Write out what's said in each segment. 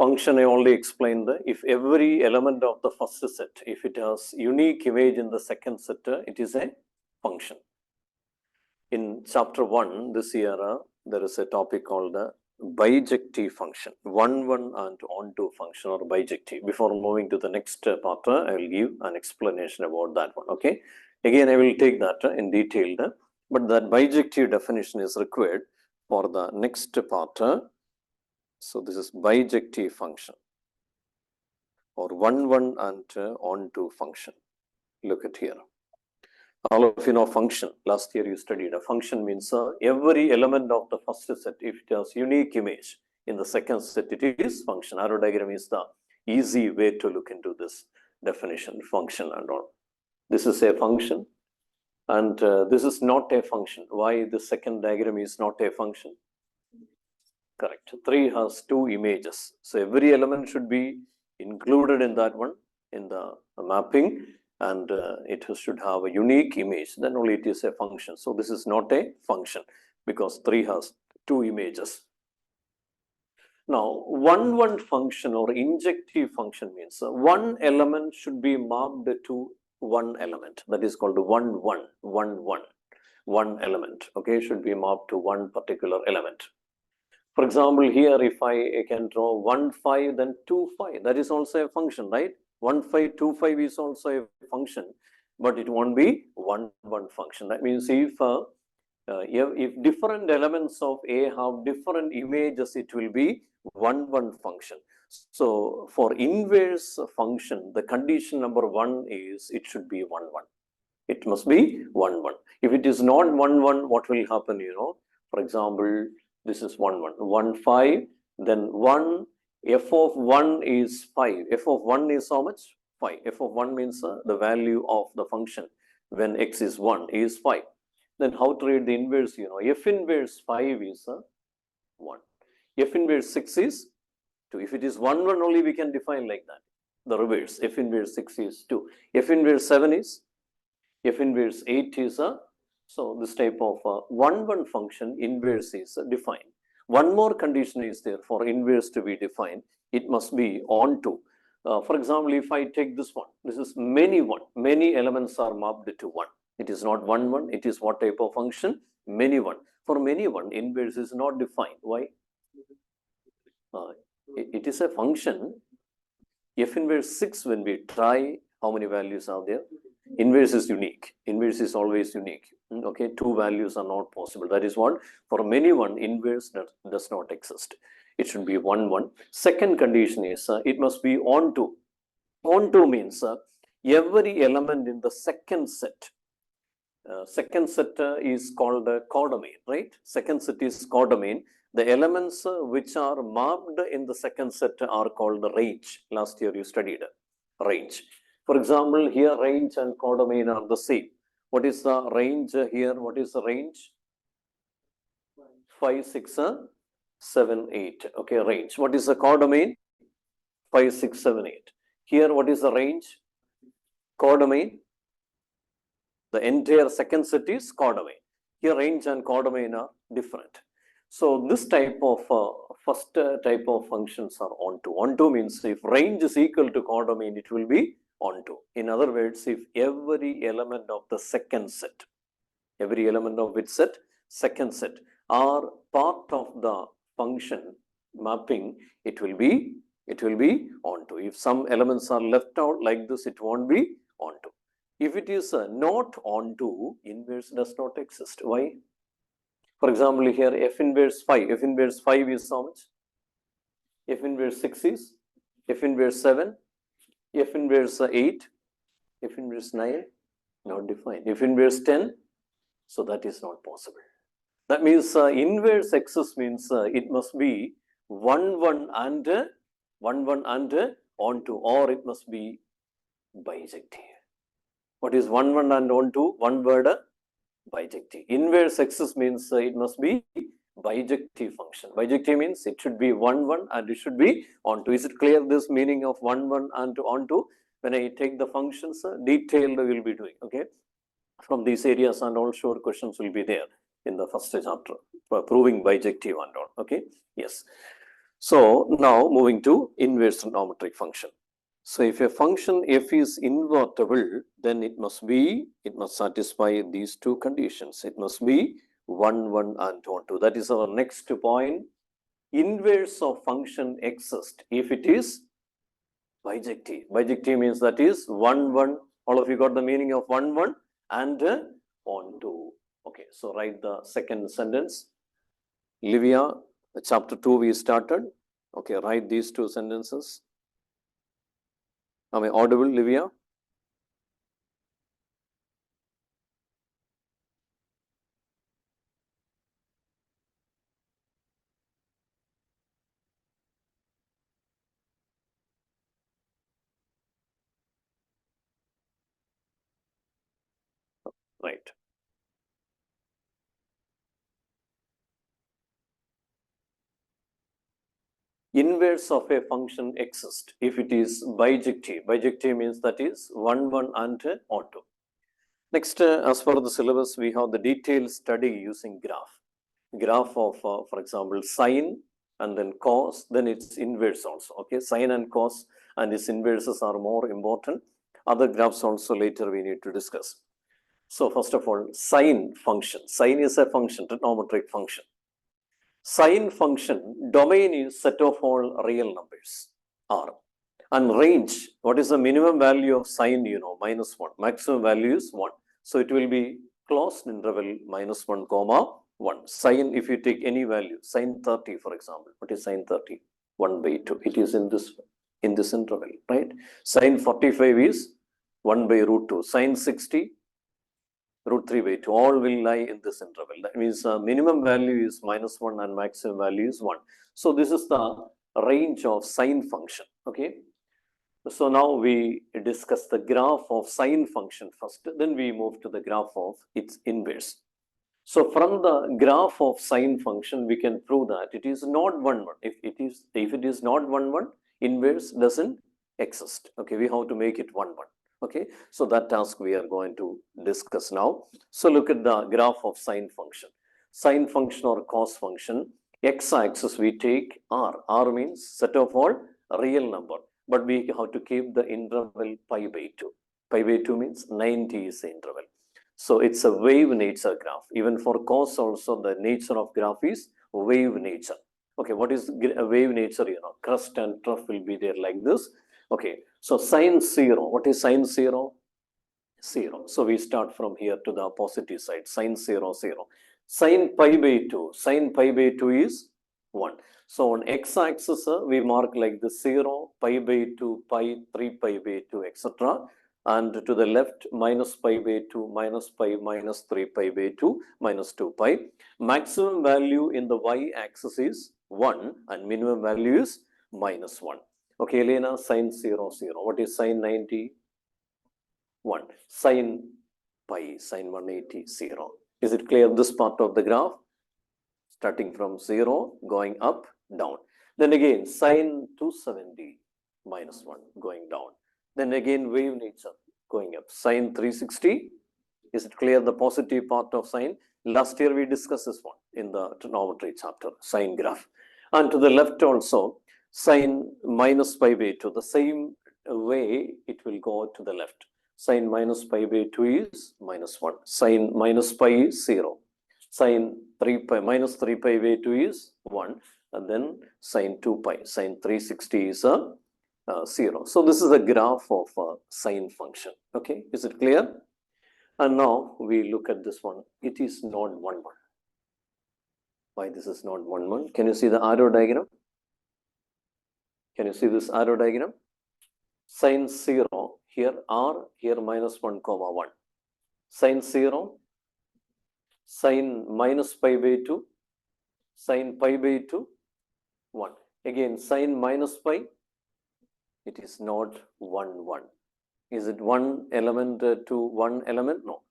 Function I only explained. If every element of the first set, if it has unique image in the second set, it is a function. In chapter 1 this year, there is a topic called bijective function, 1, 1 and onto function, or bijective. Before moving to the next part, I will give an explanation about that one. Okay. Again, I will take that in detail, but that bijective definition is required for the next part. So this is bijective function, or 1, 1 and onto function. Look at here. All of you know function. Last year you studied. A function means every element of the first set, if it has unique image in the second set, it is function. Arrow diagram is the easy way to look into this definition, function and all. This is a function, and this is not a function. Why the second diagram is not a function? Correct. 3 has 2 images. So every element should be included in that one, in the mapping, and it should have a unique image. Then only it is a function. So this is not a function because 3 has 2 images. Now, 1, 1 function or injective function means one element should be mapped to one element. That is called 1, 1, 1, 1. One element, okay, should be mapped to one particular element. For example, here if I can draw 1, 5, then 2, 5, that is also a function, right? 1, 5, 2, 5 is also a function, but it won't be 1, 1 function. That means if different elements of A have different images, it will be 1, 1 function. So for inverse function, the condition number 1 is it should be 1, 1. It must be 1, 1. If it is not 1, 1, what will happen? For example, this is 1, 1, 1, 5, then 1, f of 1 is 5. F of 1 is how much? 5. F of 1 means the value of the function when x is 1 is 5. Then how to write the inverse? F inverse 5 is 1. F inverse 6 is 2. If it is 1, 1 only, we can define like that. The reverse, F inverse 6 is 2. F inverse 7 is, F inverse 8 is so this type of 1, 1 function inverse is defined. One more condition is there for inverse to be defined. It must be onto. For example, if I take this one, this is many 1. Many elements are mapped to 1. It is not 1, 1. It is what type of function? Many 1. For many 1, inverse is not defined. Why? It is a function. F inverse 6, when we try, how many values are there? Inverse is unique. Inverse is always unique. Okay, 2 values are not possible. That is what, for many 1, inverse does not exist. It should be 1, 1. Second condition is it must be onto. Onto means every element in the second set. Second set is called codomain, right? Second set is codomain. The elements which are mapped in the second set are called the range. Last year you studied range. For example, here range and codomain are the same. What is the range here? What is the range? 5, 6, 7, 8. Okay, range. What is the codomain? 5, 6, 7, 8. Here, what is the range? Codomain. The entire second set is codomain. Here, range and codomain are different. So this type of first type of functions are onto. Onto means if range is equal to codomain, it will be onto. In other words, if every element of the second set, every element of which set? Second set, are part of the function mapping, it will be onto. If some elements are left out like this, it won't be onto. If it is not onto, inverse does not exist. Why? For example, here F inverse 5. F inverse 5 is how much? F inverse 6 is? F inverse 7? F inverse 8? F inverse 9? Not defined. F inverse 10? So that is not possible. That means inverse excess means it must be 1, 1 and 1, 1 and onto, or it must be bijective. What is 1, 1 and onto? One word, bijective. Inverse excess means it must be bijective function. Bijective means it should be 1, 1 and it should be onto. Is it clear, this meaning of 1, 1 and onto? When I take the functions, detailed we will be doing, okay? From these areas, and all sure questions will be there in the first chapter for proving bijective and all, okay? Yes. So now moving to inverse trigonometric function. So if a function f is invertible, then it must satisfy these two conditions. It must be 1, 1 and 1, 2. That is our next point. Inverse of function exists if it is bijective. Bijective means that is 1, 1. All of you got the meaning of 1, 1 and 1, 2. Okay, so write the second sentence. Livia, chapter 2 we started. Okay, write these two sentences. Am I audible, Livia? Right. Inverse of a function exists if it is bijective. Bijective means that is 1, 1 and 1, 2. Next, as per the syllabus, we have the detailed study using graph. Graph of, for example, sine and then cos, then its inverse also. Okay, sine and cos and its inverses are more important. Other graphs also later we need to discuss. So first of all, sine function. Sine is a function, trigonometric function. Sine function, domain is set of all real numbers, R. And range, what is the minimum value of sine, you know, minus 1. Maximum value is 1. So it will be closed interval minus 1, comma 1. Sine, if you take any value, sine 30, for example. What is sine 30? 1 by 2. It is in this interval, right? Sine 45 is 1 by root 2. Sine 60, root 3 by 2, all will lie in this interval. That means minimum value is minus 1 and maximum value is 1. So this is the range of sine function, okay? So now we discuss the graph of sine function first, then we move to the graph of its inverse. So from the graph of sine function, we can prove that it is not 1, 1. If it is not 1, 1, inverse doesn't exist. Okay, we have to make it 1, 1. Okay, so that task we are going to discuss now. So look at the graph of sine function. Sine function or cos function, x-axis we take r. R means set of all real number, but we have to keep the interval pi by 2. Pi by 2 means 90 is the interval. So it's a wave nature graph. Even for cos also, the nature of graph is wave nature. Okay, what is a wave nature? You know, crest and trough will be there like this. Okay, so sine 0. What is sine 0? 0. So we start from here to the positive side. Sine 0, 0. Sine pi by 2. Sine pi by 2 is 1. So on x-axis, we mark like the 0, pi by 2, pi, 3 pi by 2, etc. And to the left, minus pi by 2, minus pi, minus 3 pi by 2, minus 2 pi. Maximum value in the y-axis is 1 and minimum value is minus 1. Okay, Elena, sine 0, 0. What is sine 90? 1. Sine pi, sine 180, 0. Is it clear, this part of the graph? Starting from 0, going up, down. Then again, sine 270, minus 1, going down. Then again, wave nature, going up. Sine 360, is it clear, the positive part of sine? Last year we discussed this one in the trigonometry chapter, sine graph. And to the left also, sine minus pi by 2, the same way it will go to the left. Sine minus pi by 2 is minus 1. Sine minus pi is 0. Sine 3 pi minus 3 pi by 2 is 1. And then sine 2 pi, sine 360 is 0. So this is a graph of a sine function. Okay, is it clear? And now we look at this one. It is not 1, 1. Why this is not 1, 1? Can you see the arrow diagram? Can you see this arrow diagram? Sine 0, here r, here minus 1, comma 1. Sine 0, sine minus pi by 2, sine pi by 2, 1. Again, sine minus pi, it is not 1, 1. Is it one element to one element? No.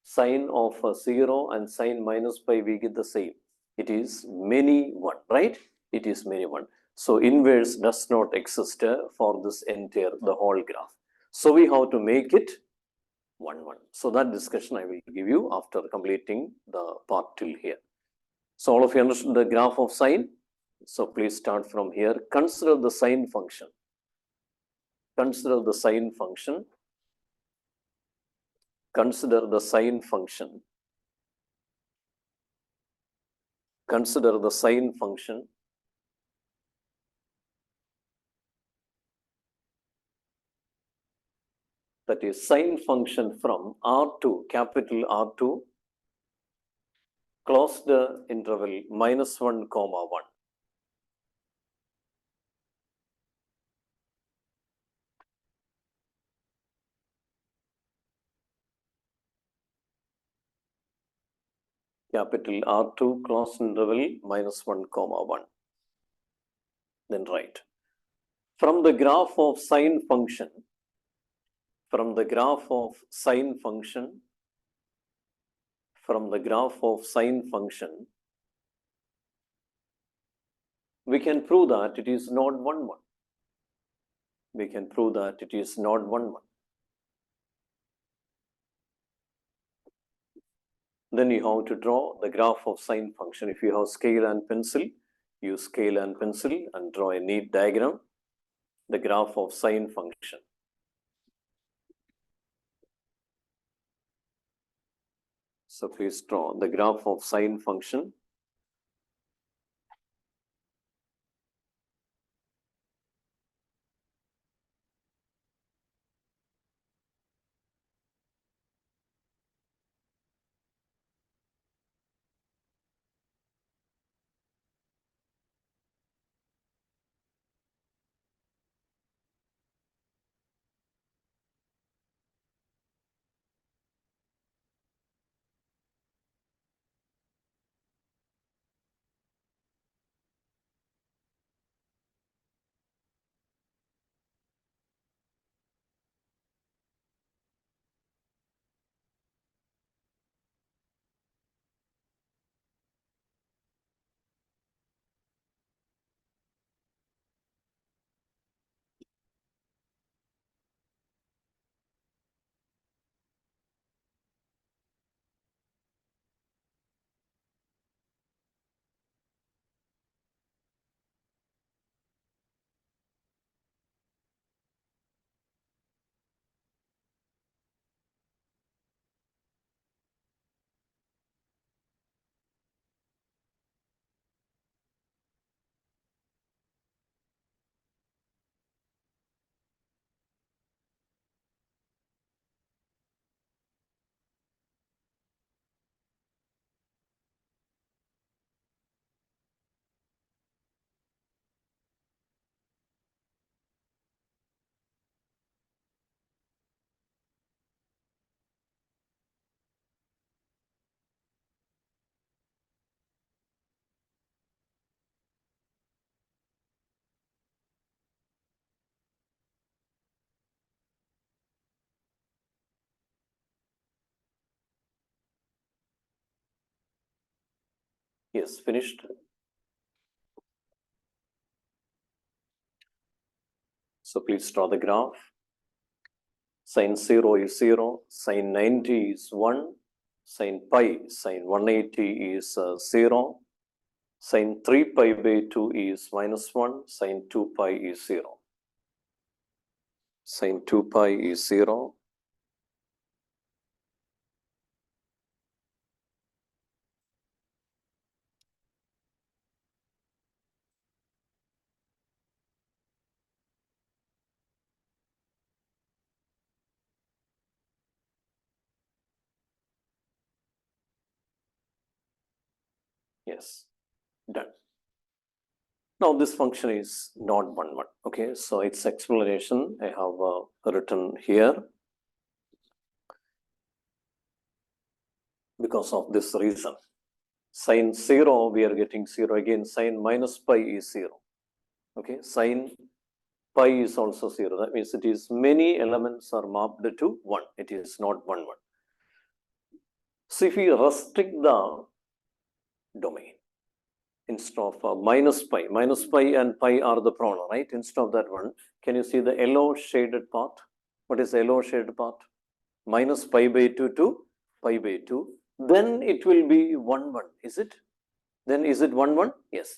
Sine of 0 and sine minus pi, we get the same. It is many 1, right? It is many 1. So inverse does not exist for this entire, the whole graph. So we have to make it 1, 1. So that discussion I will give you after completing the part till here. So all of you understood the graph of sine? So please start from here. Consider the sine function. Consider the sine function. Consider the sine function. Consider the sine function. That is sine function from R2, capital R2, closed interval -1, 1. Capital R2, closed interval -1, 1. Then write. From the graph of sine function, from the graph of sine function, from the graph of sine function, we can prove that it is not 1, 1. We can prove that it is not 1, 1. Then you have to draw the graph of sine function. If you have scale and pencil, use scale and pencil and draw a neat diagram, the graph of sine function. So please draw the graph of sine function. Yes, finished. So please draw the graph. Sine 0 is 0, sine 90 is 1, sine pi, sine 180 is 0, sine 3 pi by 2 is -1, sine 2 pi is 0. Sine 2 pi is 0. Yes, done. Now this function is not 1, 1. Okay, so its explanation I have written here. Because of this reason, sine 0, we are getting 0 again. Sine minus pi is 0. Okay, sine pi is also 0. That means it is many elements are mapped to 1. It is not 1, 1. So if we restrict the domain, instead of minus pi and pi are the pronoun, right? Instead of that one, can you see the yellow shaded part? What is the yellow shaded part? Minus pi by 2 to pi by 2. Then it will be 1, 1. Is it? Then is it 1, 1? Yes.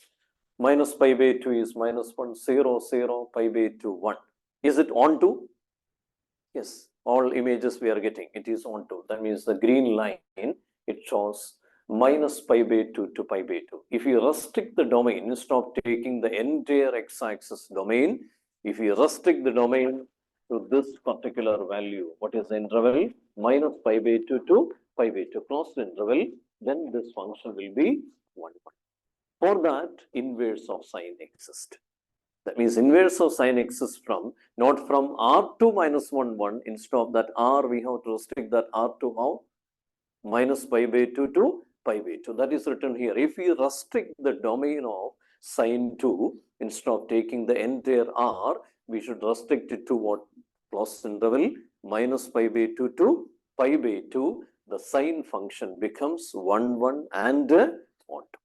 Minus pi by 2 is minus 1, 0, 0, pi by 2, 1. Is it onto? Yes, all images we are getting, it is onto. That means the green line, it shows minus pi by 2 to pi by 2. If you restrict the domain, instead of taking the entire x-axis domain, if you restrict the domain to this particular value, what is the interval? Minus pi by 2 to pi by 2, closed interval, then this function will be 1. For that, inverse of sine exists. That means inverse of sine exists from, not from r2 minus 1, 1. Instead of that r, we have to restrict that r to how? Minus pi by 2 to pi by 2. That is written here. If we restrict the domain of sine 2, instead of taking the entire r, we should restrict it to what? Closed interval, minus pi by 2 to pi by 2. The sine function becomes 1, 1 and onto,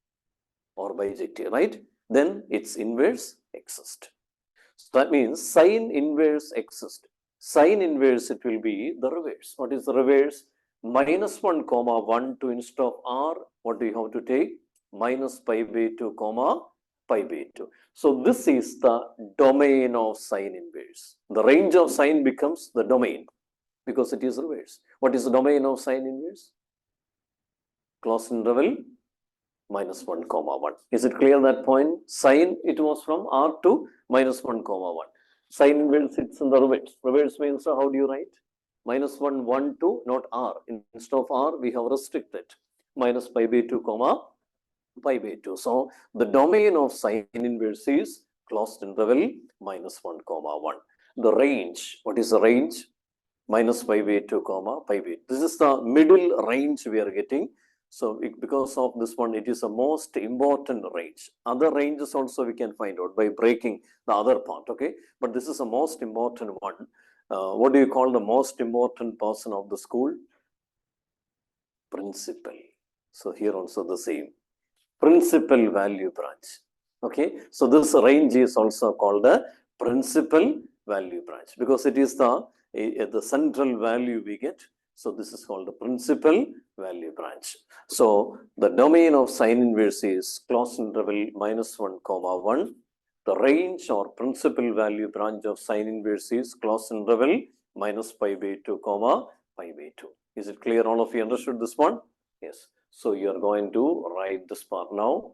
or bijective, right? Then its inverse exists. So that means sine inverse exists. Sine inverse, it will be the reverse. What is the reverse? Minus 1 comma 1 to instead of r, what do you have to take? Minus pi by 2 comma pi by 2. So this is the domain of sine inverse. The range of sine becomes the domain because it is reverse. What is the domain of sine inverse? Closed interval, minus 1 comma 1. Is it clear that point? Sine, it was from r to minus 1 comma 1. Sine inverse sits in the reverse. Reverse means how do you write? Minus 1, 1, 2, not r. Instead of r, we have restricted. Minus pi by 2 comma pi by 2. So the domain of sine inverse is closed interval minus 1 comma 1. The range, what is the range? Minus pi by 2 comma pi by 2. This is the middle range we are getting. So because of this one, it is a most important range. Other ranges also we can find out by breaking the other part, okay? But this is a most important one. What do you call the most important person of the school? Principal. So here also the same. Principal value branch. Okay, so this range is also called the principal value branch because it is the central value we get. So this is called the principal value branch. So the domain of sine inverse is closed interval minus 1 comma 1. The range or principal value branch of sine inverse is closed interval minus pi by 2 comma pi by 2. Is it clear? All of you understood this one? Yes. So you are going to write this part now.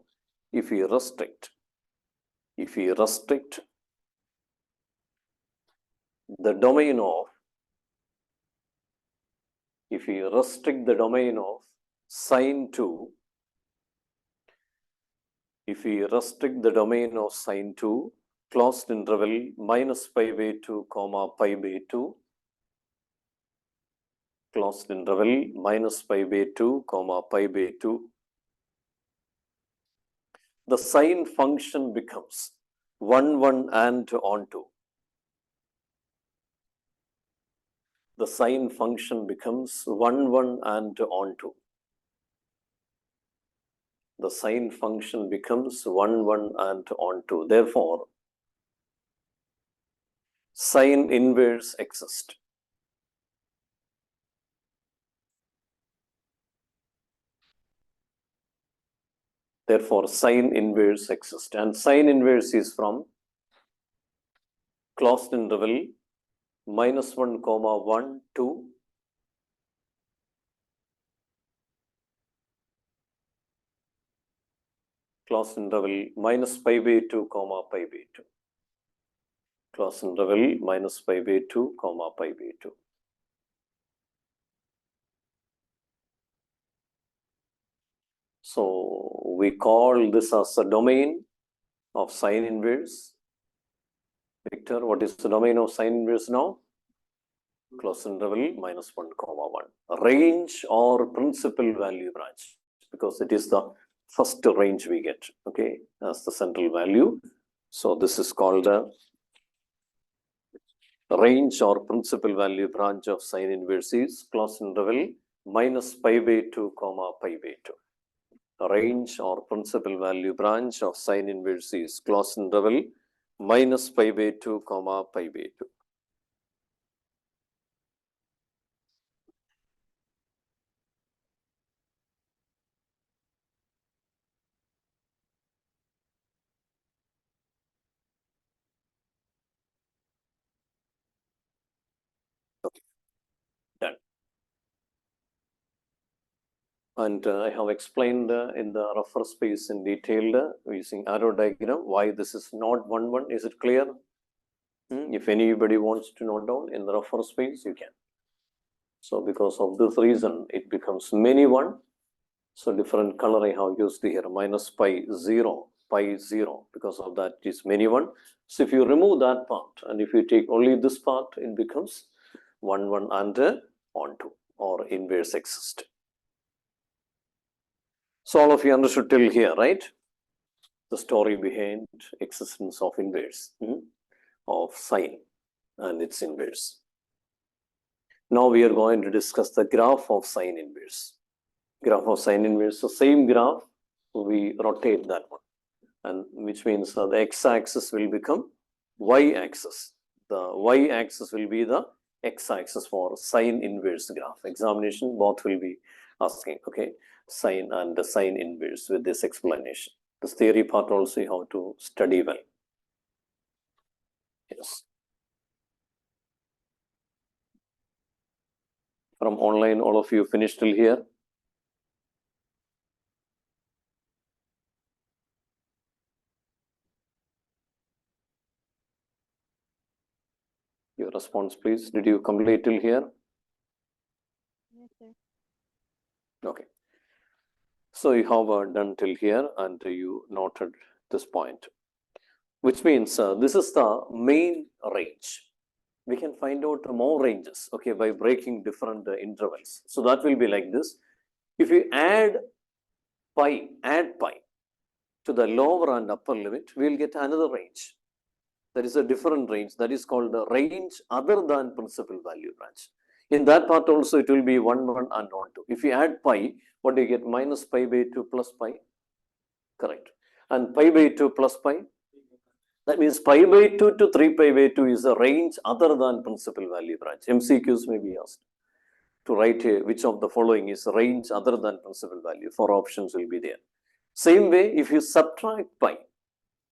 If you restrict the domain of, if you restrict the domain of sine 2, if you restrict the domain of sine 2, closed interval minus pi by 2 comma pi by 2, closed interval minus pi by 2 comma pi by 2, the sine function becomes 1, 1 and onto. The sine function becomes 1, 1 and onto. The sine function becomes 1, 1 and onto. Therefore, sine inverse exists. Therefore, sine inverse exists. And sine inverse is from closed interval minus 1 comma 1 to closed interval minus pi by 2 comma pi by 2. Closed interval minus pi by 2 comma pi by 2. So we call this as a domain of sine inverse. Victor, what is the domain of sine inverse now? Closed interval minus 1 comma 1. Range or principal value branch, because it is the first range we get, okay, as the central value. So this is called a range or principal value branch of sine inverse is closed interval minus pi by 2 comma pi by 2. Range or principal value branch of sine inverse is closed interval minus pi by 2 comma pi by 2. And I have explained in the rougher space in detail using arrow diagram why this is not 1, 1. Is it clear? If anybody wants to note down in the rougher space, you can. So because of this reason, it becomes many 1. So different color I have used here, minus pi 0, pi 0. Because of that, it is many 1. So if you remove that part, and if you take only this part, it becomes 1, 1 and on 2, or inverse exist. So all of you understood till here, right? The story behind existence of inverse, of sine and its inverse. Now we are going to discuss the graph of sine inverse. Graph of sine inverse, the same graph, we rotate that one, and which means the x-axis will become y-axis. The y-axis will be the x-axis for sine inverse graph. Examination, both will be asking, okay, sine and the sine inverse with this explanation. This theory part also you have to study well. Yes. From online, all of you finished till here? Your response, please. Did you complete till here? Yes, sir. Okay. So you have done till here and you noted this point, which means this is the main range. We can find out more ranges, okay, by breaking different intervals. So that will be like this. If you add pi to the lower and upper limit, we will get another range. There is a different range that is called the range other than principal value branch. In that part also it will be 1, 1 and 1, 2. If you add pi, what do you get? Minus pi by 2 plus pi. Correct. And pi by 2 plus pi. That means pi by 2 to 3 pi by 2 is a range other than principal value branch. MCQs may be asked to write which of the following is range other than principal value. 4 options will be there. Same way, if you subtract pi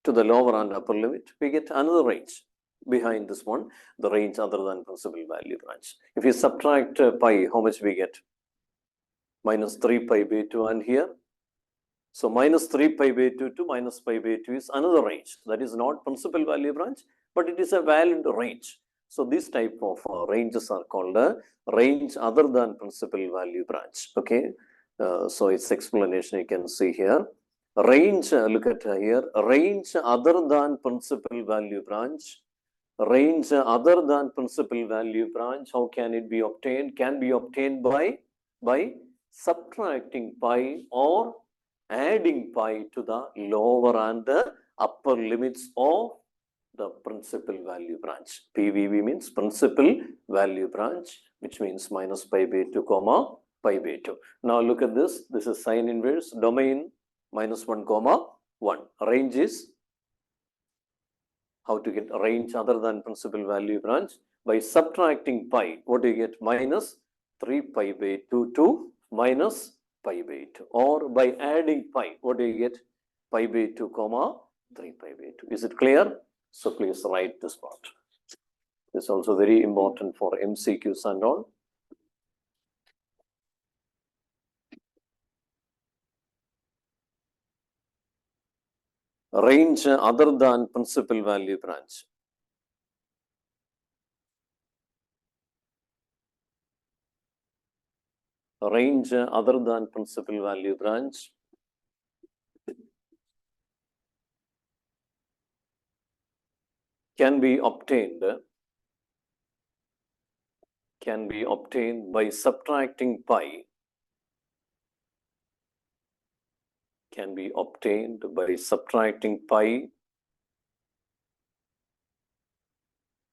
to the lower and upper limit, we get another range behind this one, the range other than principal value branch. If you subtract pi, how much we get? Minus 3 pi by 2, and here, so minus 3 pi by 2 to minus pi by 2 is another range. That is not principal value branch, but it is a valid range. So this type of ranges are called a range other than principal value branch. Okay, so its explanation you can see here. Range, look at here, range other than principal value branch. Range other than principal value branch, how can it be obtained? Can be obtained by subtracting pi or adding pi to the lower and the upper limits of the principal value branch. PVB means principal value branch, which means minus pi by 2 comma pi by 2. Now look at this. This is sine inverse, domain minus 1 comma 1. Range is, how to get a range other than principal value branch? By subtracting pi. What do you get? Minus 3 pi by 2 to minus pi by 2. Or by adding pi. What do you get? Pi by 2 comma 3 pi by 2. Is it clear? So please write this part. This is also very important for MCQs and all. Range other than principal value branch. Range other than principal value branch can be obtained by subtracting pi. Can be obtained by subtracting pi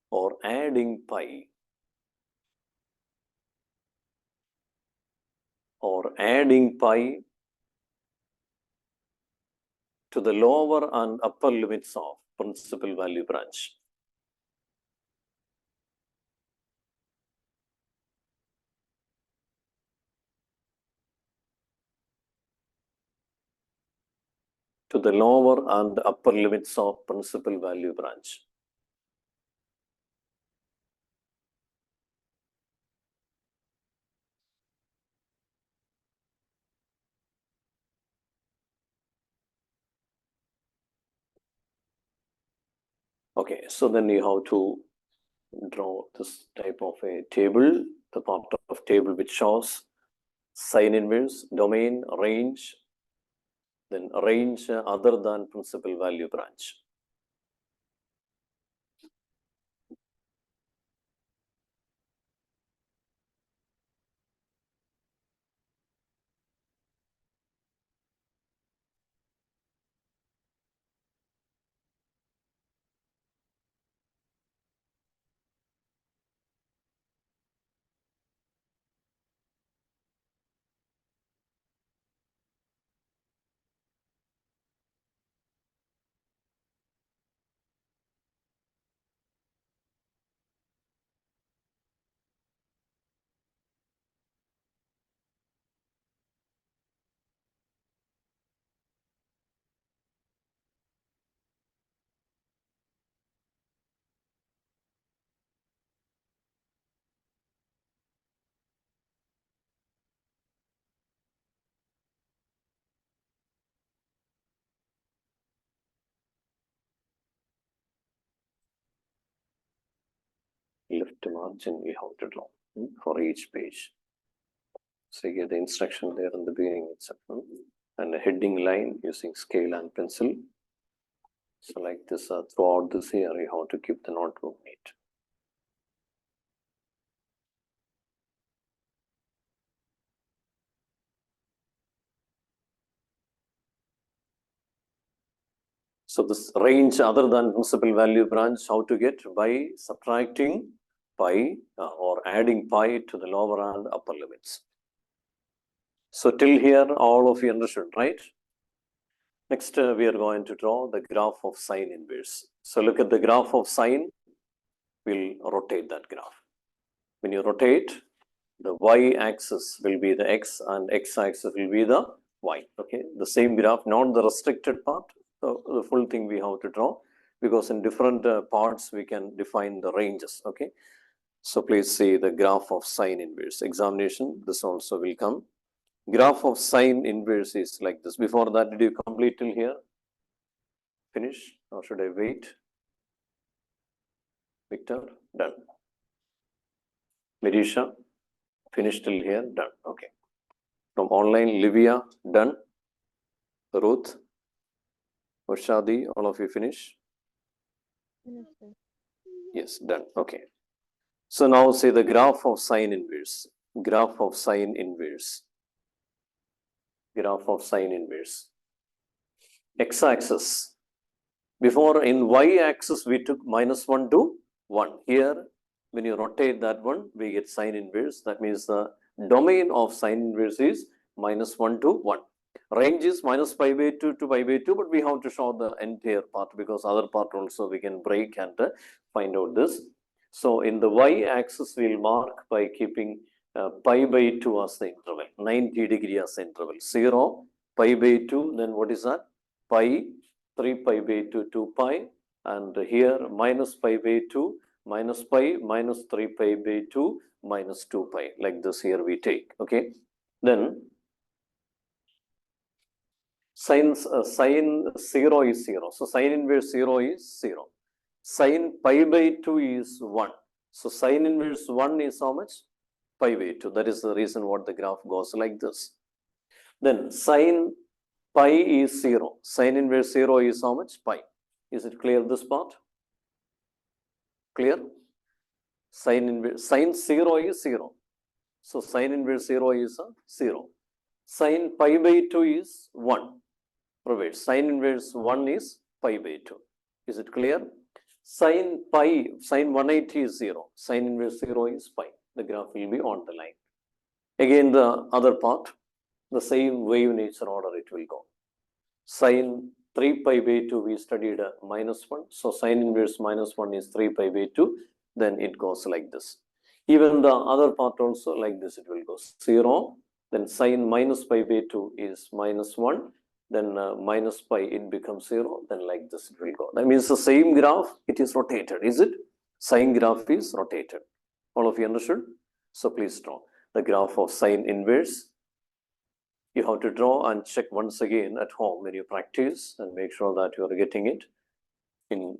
or adding pi to the lower and upper limits of principal value branch. To the lower and upper limits of principal value branch. Okay, so then you have to draw this type of a table, the part of table which shows sine inverse, domain, range, then range other than principal value branch. Left margin we have to draw for each page. So you get the instruction there in the beginning itself, and a heading line using scale and pencil. So like this, throughout this year, you have to keep the notebook neat. So this range other than principal value branch, how to get? By subtracting pi or adding pi to the lower and upper limits. So till here, all of you understood, right? Next, we are going to draw the graph of sine inverse. So look at the graph of sine. We'll rotate that graph. When you rotate, the y-axis will be the x and x-axis will be the y. Okay, the same graph, not the restricted part. So the full thing we have to draw, because in different parts we can define the ranges. Okay, so please see the graph of sine inverse. Examination, this also will come. Graph of sine inverse is like this. Before that, did you complete till here? Finish, or should I wait? Victor, done. Marisha, finished till here, done. Okay. From online, Livia, done. Ruth, Urshadi, all of you finish? Yes, sir. Yes, done. Okay. So now say the graph of sine inverse. Graph of sine inverse. Graph of sine inverse. X-axis. Before in y-axis we took -1 to 1. Here, when you rotate that one, we get sine inverse. That means the domain of sine inverse is -1 to 1. Range is -π/2 to π/2, but we have to show the entire part because other part also we can break and find out this. So in the y-axis, we'll mark by keeping π/2 as the interval, 90 degree as the interval. 0, π/2, then what is that? Pi, 3π/2, 2 pi, and here -π/2, minus pi, minus 3π/2, minus 2 pi. Like this here we take, okay? Then sine 0 is 0. So sine inverse 0 is 0. Sine π/2 is 1. So sine inverse 1 is how much? Π/2. That is the reason what the graph goes like this. Then sine pi is 0. Sine inverse 0 is how much? Pi. Is it clear this part? Clear? Sine 0 is 0. So sine inverse 0 is 0. Sine π/2 is 1. Reverse. Sine inverse 1 is π/2. Is it clear? Sine 180 is 0. Sine inverse 0 is pi. The graph will be on the line. Again, the other part, the same wave nature order it will go. Sine 3π/2 we studied -1. So sine inverse -1 is 3π/2. Then it goes like this. Even the other part also like this it will go. 0. Then sine -π/2 is -1. Then minus pi, it becomes 0. Then like this it will go. That means the same graph, it is rotated. Is it? Sine graph is rotated. All of you understood? So please draw the graph of sine inverse. You have to draw and check once again at home when you practice and make sure that you are getting it in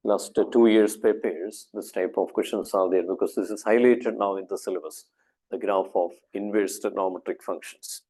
last 2 years papers, this type of questions are there because this is highlighted now in the syllabus, the graph of inverse trigonometric functions.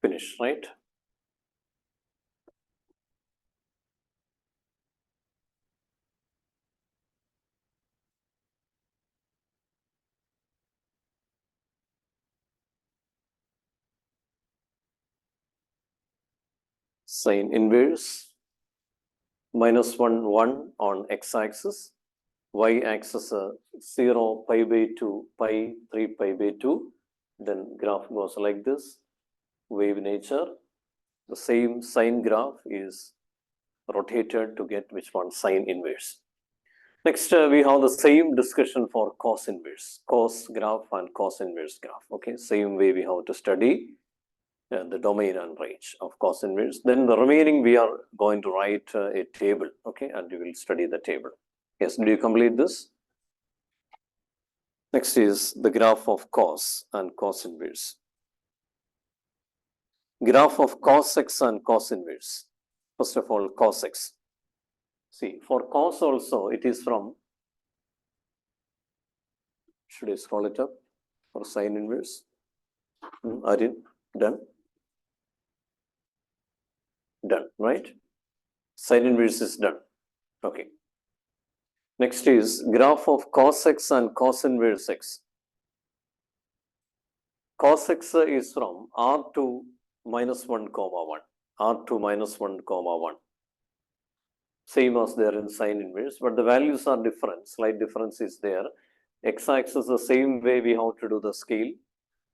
Finish, right? Sine inverse, -1, 1 on x-axis, y-axis 0, pi by 2, pi, 3 pi by 2. Then graph goes like this, wave nature. The same sine graph is rotated to get which one? Sine inverse. Next, we have the same discussion for cos inverse, cos graph and cos inverse graph. Okay, same way we have to study the domain and range of cos inverse. Then the remaining we are going to write a table, okay, and we will study the table. Yes, do you complete this? Next is the graph of cos and cos inverse. Graph of cos x and cos inverse. First of all, cos x. See, for cos also, it is from, should I scroll it up for sine inverse? Aryan, done? Done, right? Sine inverse is done. Okay. Next is graph of cos x and cos inverse x. Cos x is from r to -1, 1. R to -1, 1. Same as there in sine inverse, but the values are different. Slight difference is there. X-axis the same way we have to do the scale.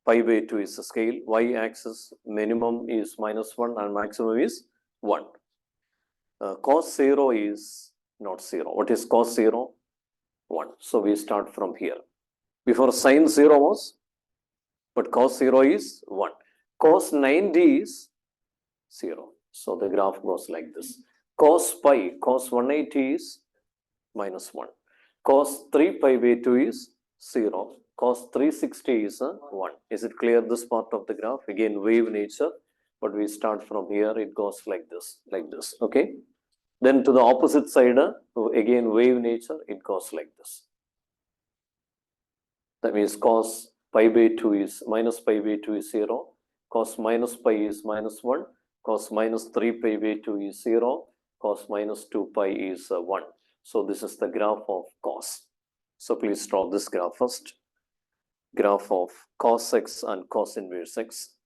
Pi by 2 is the scale. Y-axis minimum is -1 and maximum is 1. Cos 0 is not 0. What is cos 0? 1. So we start from here. Before sine 0 was, but cos 0 is 1. Cos 90 is 0. So the graph goes like this. Cos pi, cos 180 is -1. Cos 3 pi by 2 is 0. Cos 360 is 1. Is it clear, this part of the graph? Again, wave nature, but we start from here. It goes like this, okay? Then to the opposite side, again, wave nature, it goes like this. That means cos pi by 2 is minus pi by 2 is 0. Cos minus pi is -1. Cos minus 3 pi by 2 is 0. Cos minus 2 pi is 1. So this is the graph of cos. So please draw this graph first. Graph of cos x and cos inverse x.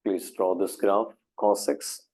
Please draw this graph, cos x.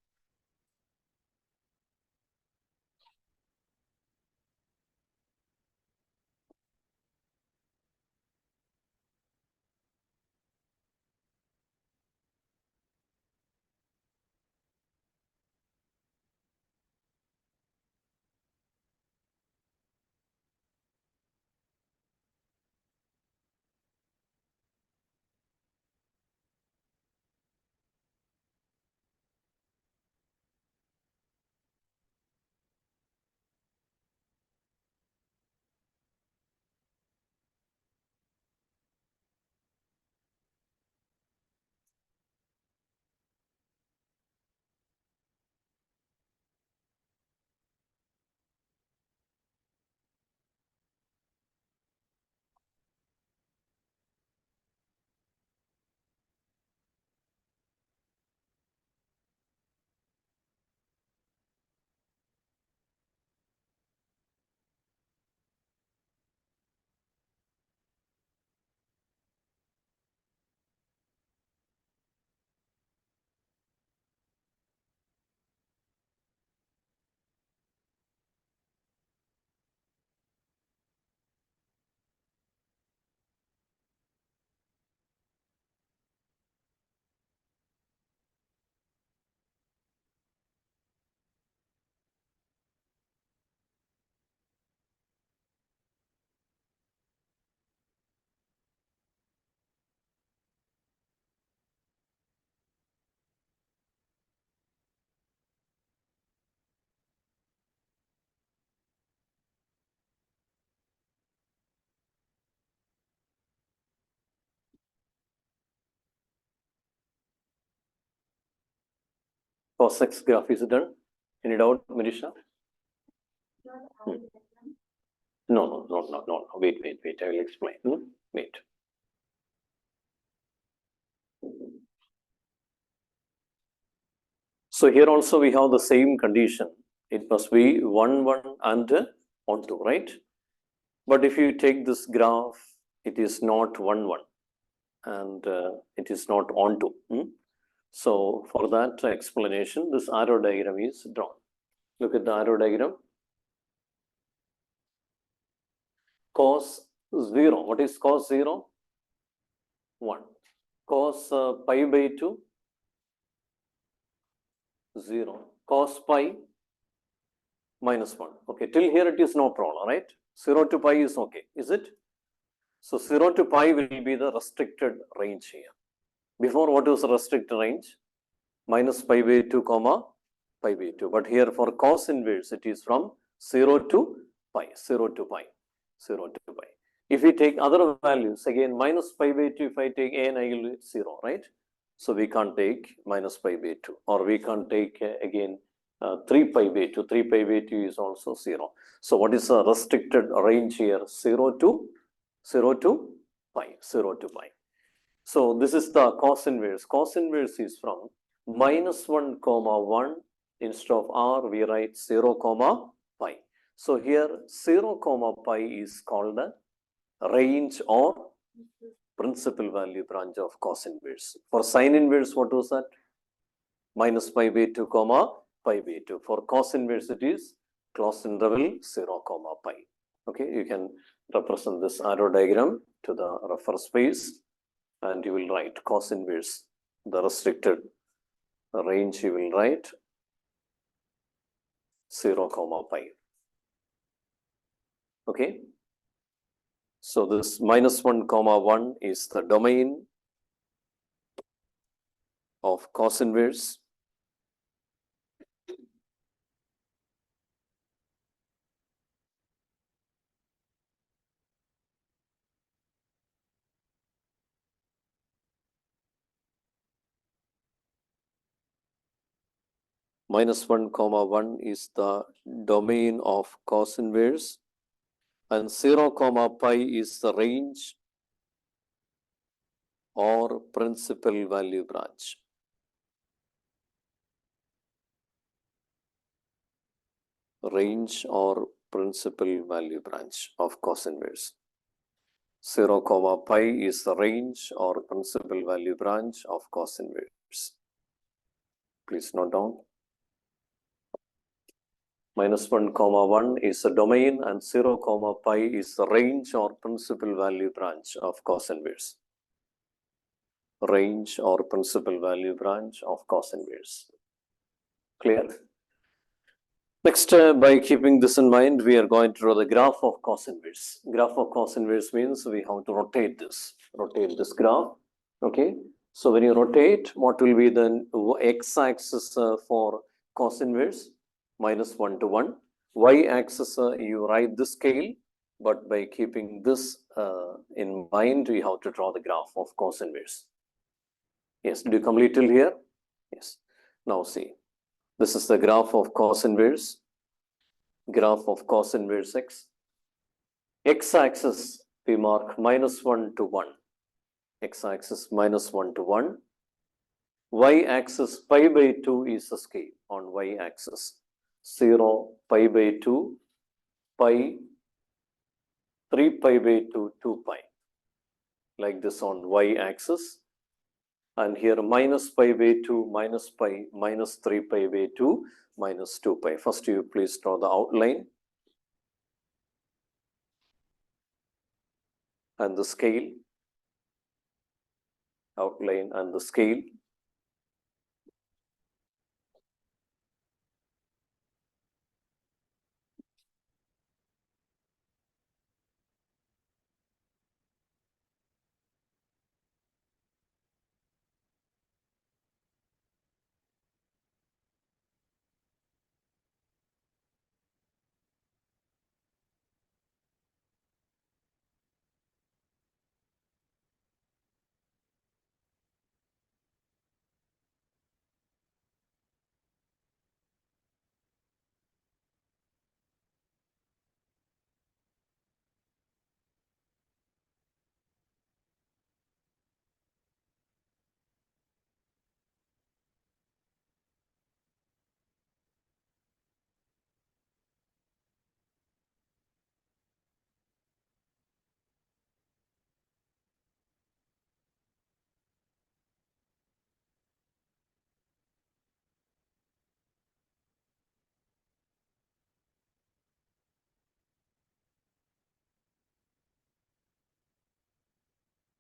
Cos x graph is done. Any doubt, Manisha? No. Wait. I will explain. Wait. So here also we have the same condition. It must be 1, 1 and 1, 2, right? But if you take this graph, it is not 1, 1 and it is not on 2. So for that explanation, this arrow diagram is drawn. Look at the arrow diagram. Cos 0. What is cos 0? 1. Cos pi by 2? 0. Cos pi? Minus 1. Okay, till here it is no problem, right? 0 to pi is okay, is it? So 0 to pi will be the restricted range here. Before, what was the restricted range? Minus pi by 2 comma pi by 2. But here for cos inverse, it is from 0 to pi, 0 to pi, 0 to pi. If we take other values, again, minus pi by 2, if I take a and I will get 0, right? So we can't take minus pi by 2, or we can't take again 3 pi by 2. 3 pi by 2 is also 0. So what is the restricted range here? 0 to pi, 0 to pi. So this is the cos inverse. Cos inverse is from minus 1 comma 1. Instead of r, we write 0 comma pi. So here 0 comma pi is called the range or principal value branch of cos inverse. For sine inverse, what was that? Minus pi by 2 comma pi by 2. For cos inverse, it is closed interval 0 comma pi. Okay, you can represent this arrow diagram to the refer space and you will write cos inverse, the restricted range you will write 0 comma pi. Okay. So this minus 1 comma 1 is the domain of cos inverse. Minus 1 comma 1 is the domain of cos inverse, and 0 comma pi is the range or principal value branch. Range or principal value branch of cos inverse. 0 comma pi is the range or principal value branch of cos inverse. Please note down. Minus 1 comma 1 is the domain and 0 comma pi is the range or principal value branch of cos inverse. Range or principal value branch of cos inverse. Clear? Next, by keeping this in mind, we are going to draw the graph of cos inverse. Graph of cos inverse means we have to rotate this graph. Okay. So when you rotate, what will be the x-axis for cos inverse? Minus 1 to 1. Y-axis, you write the scale, but by keeping this in mind, we have to draw the graph of cos inverse. Yes, do you complete till here? Yes. Now see, this is the graph of cos inverse. Graph of cos inverse x. X-axis, we mark minus 1 to 1. X-axis minus 1 to 1. Y-axis pi by 2 is the scale on y-axis. 0, pi by 2, pi, 3 pi by 2, 2 pi. Like this on y-axis. And here minus pi by 2, minus pi, minus 3 pi by 2, minus 2 pi. First, you please draw the outline and the scale. Outline and the scale.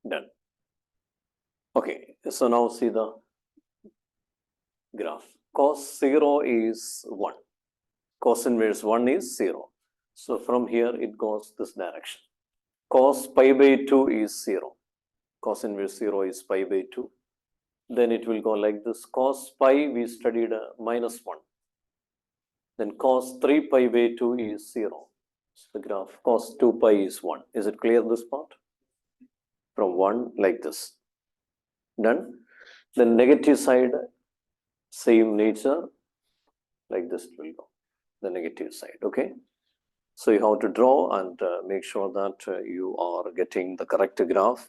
Done. Okay, so now see the graph. Cos 0 is 1. Cos inverse 1 is 0. So from here it goes this direction. Cos pi by 2 is 0. Cos inverse 0 is pi by 2. Then it will go like this. Cos pi we studied minus 1. Then cos 3 pi by 2 is 0. So the graph cos 2 pi is 1. Is it clear this part? From 1 like this. Done. The negative side, same nature, like this it will go. The negative side, okay? So you have to draw and make sure that you are getting the correct graph.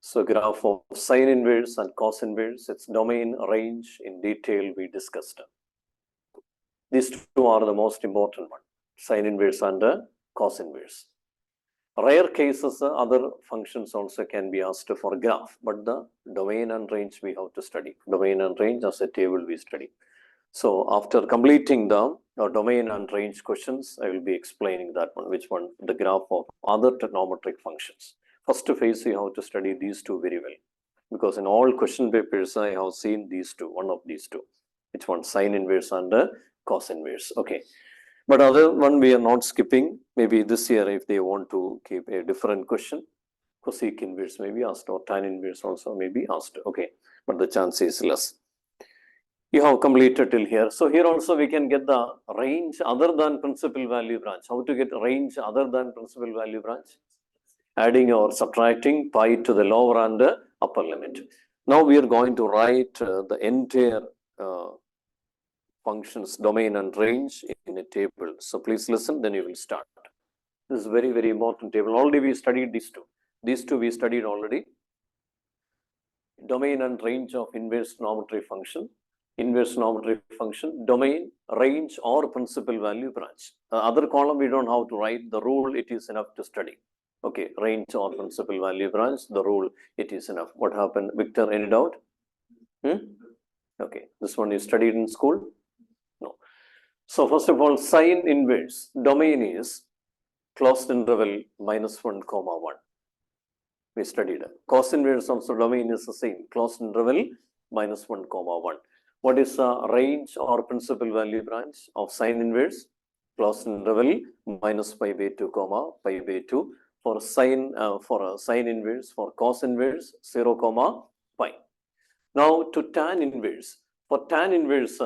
So graph of sine inverse and cos inverse, its domain, range in detail we discussed. These two are the most important one, sine inverse and cos inverse. Rare cases, other functions also can be asked for graph, but the domain and range we have to study. Domain and range as a table we study. So after completing the domain and range questions, I will be explaining that one, which one, the graph of other trigonometric functions. First phase, you have to study these two very well, because in all question papers, I have seen these two, one of these two. Which one? Sine inverse and cos inverse. Okay. But other one we are not skipping. Maybe this year, if they want to keep a different question, cosec inverse may be asked, or tan inverse also may be asked. Okay. But the chance is less. You have completed till here. So here also we can get the range other than principal value branch. How to get range other than principal value branch? Adding or subtracting pi to the lower and upper limit. Now we are going to write the entire functions, domain and range in a table. So please listen, then you will start. This is very, very important table. Already we studied these two. These two we studied already. Domain and range of inverse trigonometry function. Inverse trigonometry function, domain, range or principal value branch. Other column we don't have to write. The rule, it is enough to study. Okay, range or principal value branch, the rule, it is enough. What happened? Victor, any doubt? Okay, this one is studied in school? No. So first of all, sine inverse, domain is closed interval minus 1, comma 1. We studied. Cos inverse also domain is the same, closed interval minus 1, comma 1. What is the range or principal value branch of sine inverse? Closed interval minus pi by 2, comma pi by 2. For sine inverse, for cos inverse, 0, comma pi. Now to tan inverse. For tan inverse,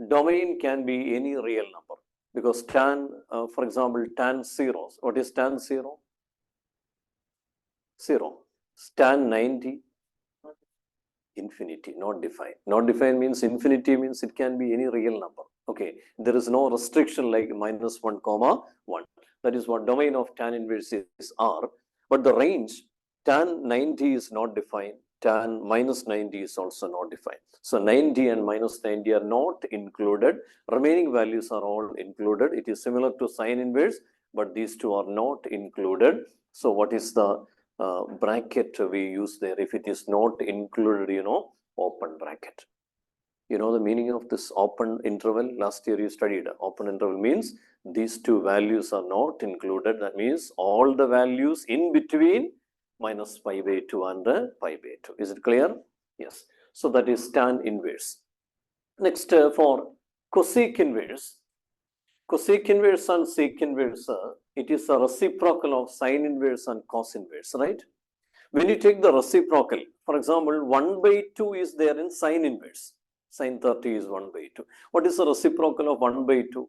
domain can be any real number, because tan, for example, tan 0. What is tan 0? 0. Tan 90. Infinity, not defined. Not defined means infinity means it can be any real number. Okay, there is no restriction like minus 1, comma 1. That is what domain of tan inverse is R. But the range, tan 90 is not defined. Tan minus 90 is also not defined. So 90 and minus 90 are not included. Remaining values are all included. It is similar to sine inverse, but these two are not included. So what is the bracket we use there? If it is not included, open bracket. You know the meaning of this open interval? Last year you studied. Open interval means these two values are not included. That means all the values in between minus pi by 2 and pi by 2. Is it clear? Yes. So that is tan inverse. Next, for cosec inverse. Cosec inverse and sec inverse, it is a reciprocal of sine inverse and cos inverse, right? When you take the reciprocal, for example, 1 by 2 is there in sine inverse. Sine 30 is 1 by 2. What is the reciprocal of 1 by 2?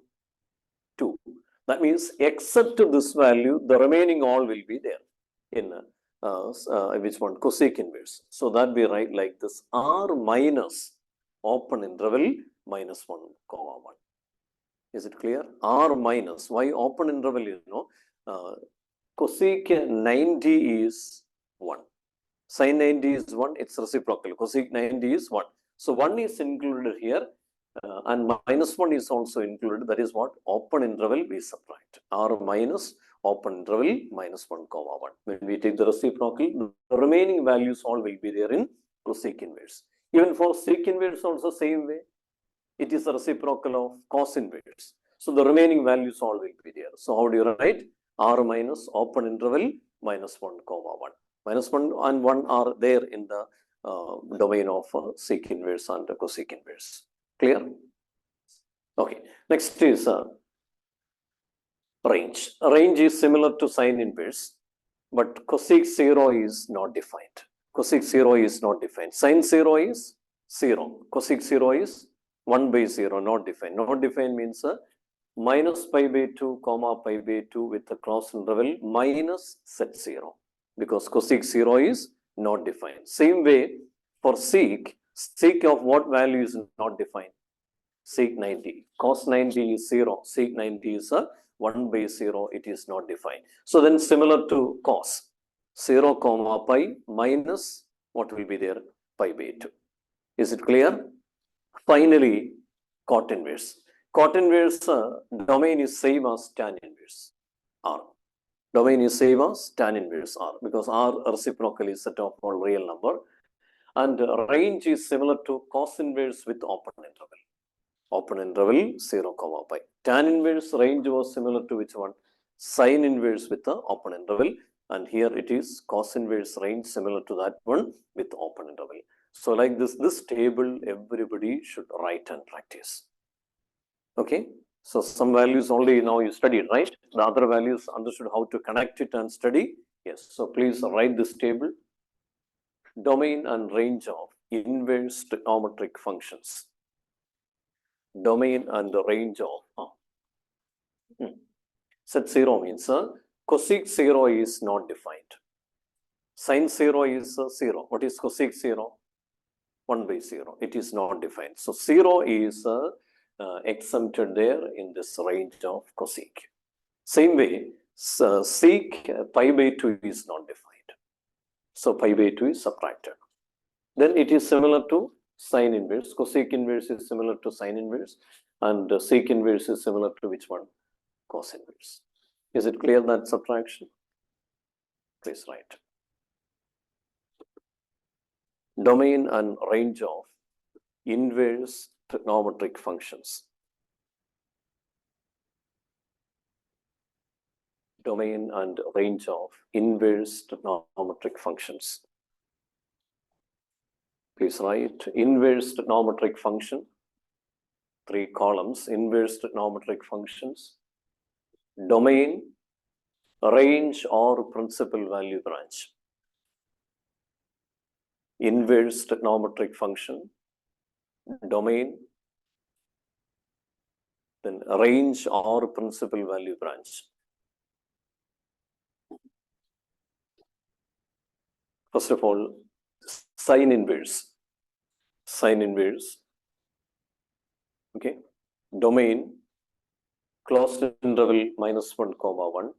2. That means except this value, the remaining all will be there in which one? Cosec inverse. So that we write like this: R minus open interval minus 1, comma 1. Is it clear? R minus. Why open interval? Cosec 90 is 1. Sin 90 is 1. It's reciprocal. Cosec 90 is 1. So 1 is included here. And minus 1 is also included. That is what? Open interval we subtract. R minus open interval minus 1, comma 1. When we take the reciprocal, the remaining values all will be there in cosec inverse. Even for sec inverse also same way. It is a reciprocal of cos inverse. So the remaining values all will be there. So how do you write? R minus open interval minus 1 comma 1. Minus 1 and 1 are there in the domain of sec inverse and cosec inverse. Clear? Okay. Next is range. Range is similar to sine inverse, but cosec 0 is not defined. Cosec 0 is not defined. Sine 0 is 0. Cosec 0 is 1 by 0, not defined. Not defined means minus pi by 2 comma pi by 2 with a closed interval minus set 0, because cosec 0 is not defined. Same way for sec, sec of what value is not defined? Sec 90. Cos 90 is 0. Sec 90 is a 1 by 0. It is not defined. So then similar to cos, 0 comma pi minus what will be there? Pi by 2. Is it clear? Finally, cot inverse. Cot inverse domain is same as tan inverse R. Domain is same as tan inverse R, because R reciprocal is set of all real number, and range is similar to cos inverse with open interval. Open interval 0 comma pi. Tan inverse range was similar to which one? Sine inverse with the open interval, and here it is cos inverse range similar to that one with open interval. So like this table everybody should write and practice. Okay, so some values only now you studied, right? The other values understood how to connect it and study. Yes, so please write this table. Domain and range of inverse trigonometric functions. Domain and the range of set 0 means cosec 0 is not defined. Sine 0 is 0. What is cosec 0? 1 by 0. It is not defined. So 0 is exempted there in this range of cosec. Same way, sec pi by 2 is not defined. So pi by 2 is subtracted. Then it is similar to sine inverse. Cosec inverse is similar to sine inverse, and sec inverse is similar to which one? Cos inverse. Is it clear, that subtraction? Please write. Domain and range of inverse trigonometric functions. Domain and range of inverse trigonometric functions. Please write inverse trigonometric function, 3 columns, inverse trigonometric functions, domain, range or principal value branch. Inverse trigonometric function, domain, then range or principal value branch. First of all, sine inverse. Sine inverse. Okay. Domain, closed interval minus 1 comma 1.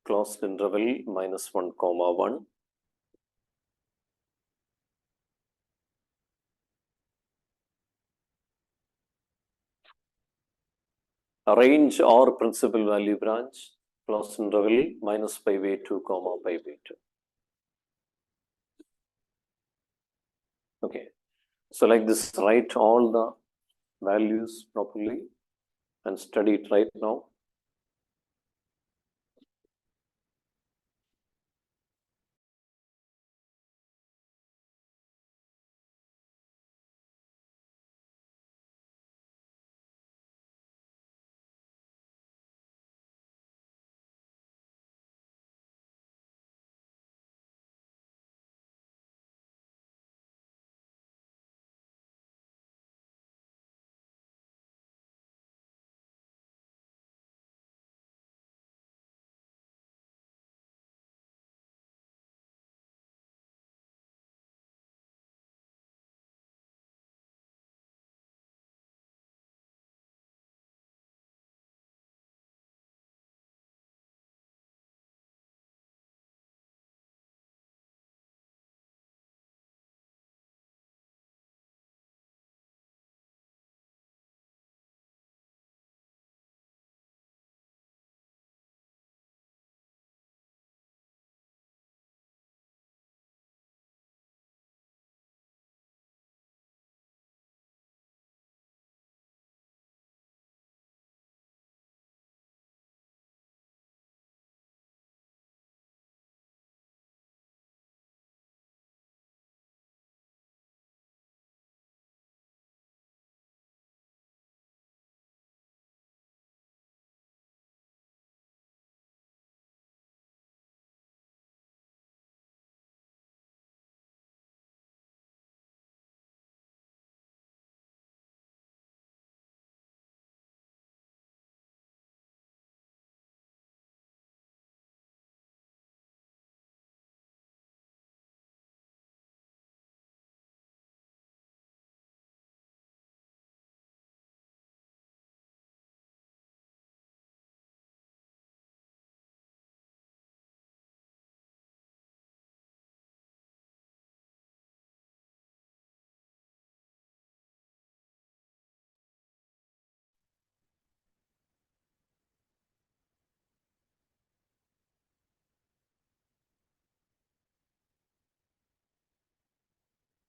Closed interval minus 1 comma 1. Range or principal value branch, closed interval minus pi by 2 comma pi by 2. Okay. So like this, write all the values properly and study it right now.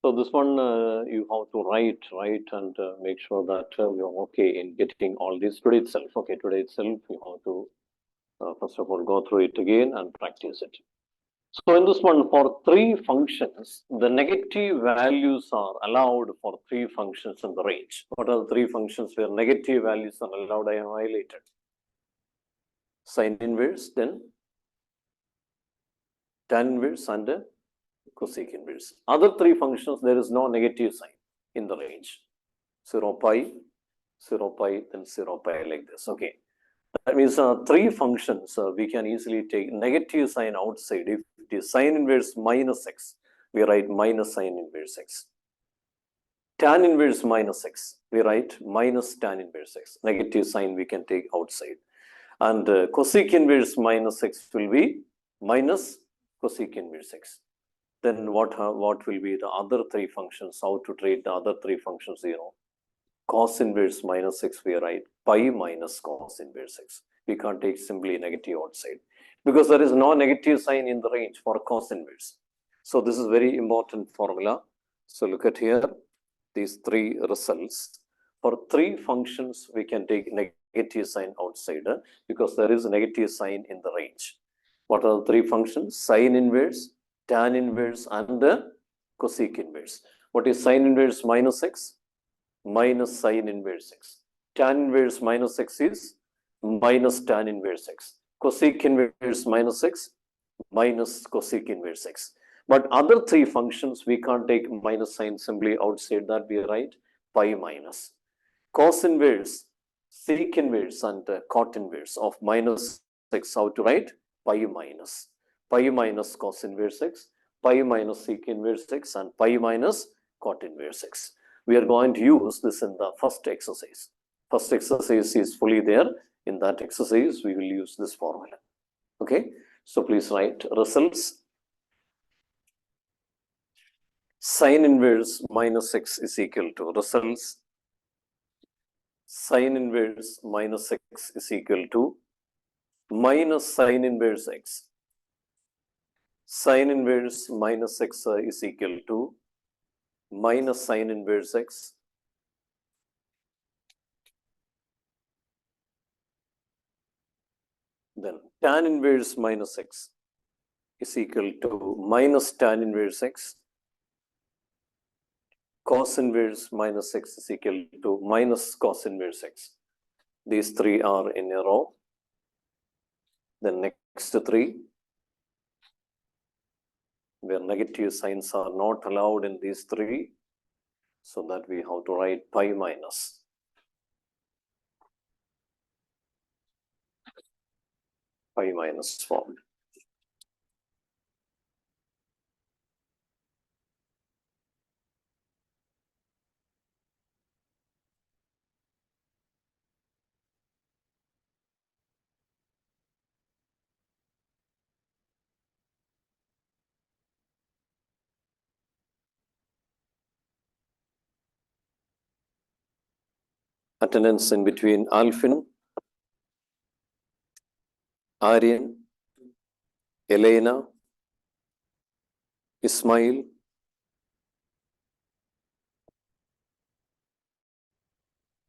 So this one you have to write and make sure that you're okay in getting all this today itself. Okay, today itself you have to first of all go through it again and practice it. So in this one, for three functions, the negative values are allowed for three functions in the range. What are the three functions where negative values are allowed? I have highlighted. Sine inverse, then tan inverse and cosec inverse. Other three functions, there is no negative sign in the range. 0 pi, 0 pi, then 0 pi like this. Okay. That means three functions we can easily take negative sign outside. If it is sine inverse minus x, we write minus sine inverse x. Tan inverse minus x, we write minus tan inverse x. Negative sign we can take outside. And cosec inverse minus x will be minus cosec inverse x. Then what will be the other three functions? How to treat the other three functions? Cos inverse minus x, we write pi minus cos inverse x. We can't take simply negative outside because there is no negative sign in the range for cos inverse. So this is very important formula. So look at here, these three results. For three functions, we can take negative sign outside because there is a negative sign in the range. What are the three functions? Sine inverse, tan inverse, and cosec inverse. What is sine inverse minus x? Minus sine inverse x. Tan inverse minus x is minus tan inverse x. Cosec inverse minus x, minus cosec inverse x. But other three functions, we can't take minus sign simply outside that, we write pi minus. Cos inverse, sec inverse, and cot inverse of minus x, how to write? Pi minus. Pi minus cos inverse x, pi minus sec inverse x, and pi minus cot inverse x. We are going to use this in the first exercise. First exercise is fully there. In that exercise, we will use this formula. Okay, so please write results. Sine inverse minus x is equal to results. Sine inverse minus x is equal to minus sine inverse x. Sine inverse minus x is equal to minus sine inverse x. Then tan inverse minus x is equal to minus tan inverse x. Cos inverse minus x is equal to minus cos inverse x. These three are in a row. The next three, where negative signs are not allowed in these three, so that we have to write pi minus. Pi minus form. Attendance in between Alfin, Aryan, Elena, Ismail,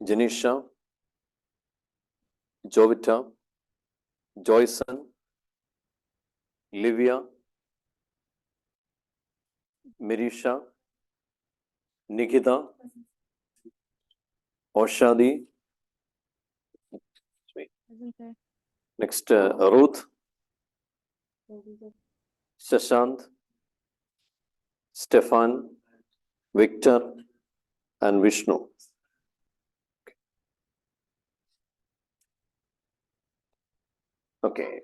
Janisha, Jovita, Joyson, Livia, Mirisha, Nikita, Oshadi, Present, sir. next Ruth, Present, Shashant, Stefan, Victor, and Vishnu. Okay.